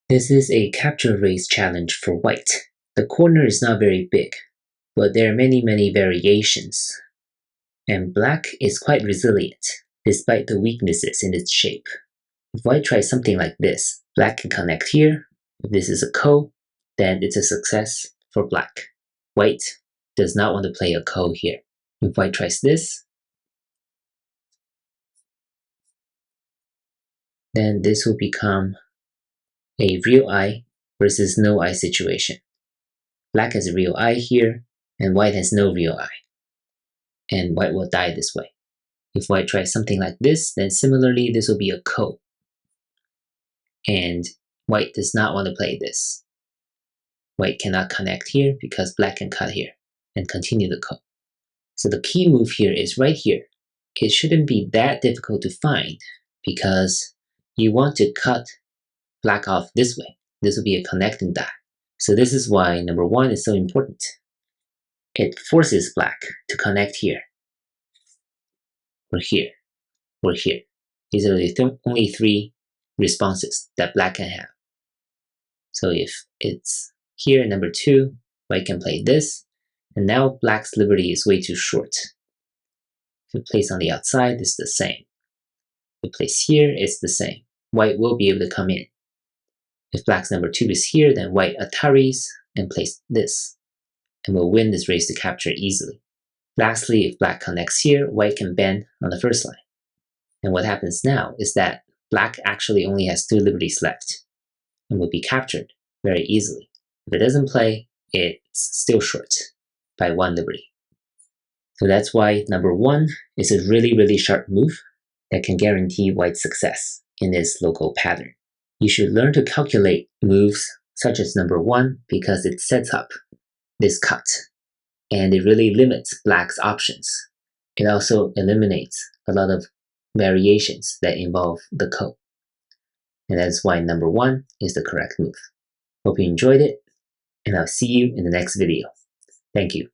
This is a capture race challenge for white. The corner is not very big, but there are many variations. And black is quite resilient, despite the weaknesses in its shape. If white tries something like this, black can connect here. If this is a ko, then it's a success for black. White does not want to play a ko here. If white tries this, then this will become a real eye versus no eye situation. Black has a real eye here, and white has no real eye. And white will die this way. If white tries something like this, then similarly this will be a ko. And white does not want to play this. White cannot connect here because black can cut here and continue the ko. So the key move here is right here. It shouldn't be that difficult to find because you want to cut black off this way. This will be a connecting die. So this is why number 1 is so important. It forces black to connect here, or here, or here. These are the only 3 responses that black can have. So if it's here, number 2, white can play this, and now black's liberty is way too short. If you place on the outside, it's the same. If you place here, it's the same. White will be able to come in. If black's number 2 is here, then white attaries and plays this, and will win this race to capture easily. Lastly, if black connects here, white can bend on the first line. And what happens now is that black actually only has 2 liberties left and will be captured very easily. If it doesn't play, it's still short by 1 liberty. So that's why number 1 is a really sharp move that can guarantee white's success in this local pattern. You should learn to calculate moves such as number 1 because it sets up this cut and it really limits black's options. It also eliminates a lot of variations that involve the ko. And that's why number 1 is the correct move. Hope you enjoyed it, and I'll see you in the next video. Thank you.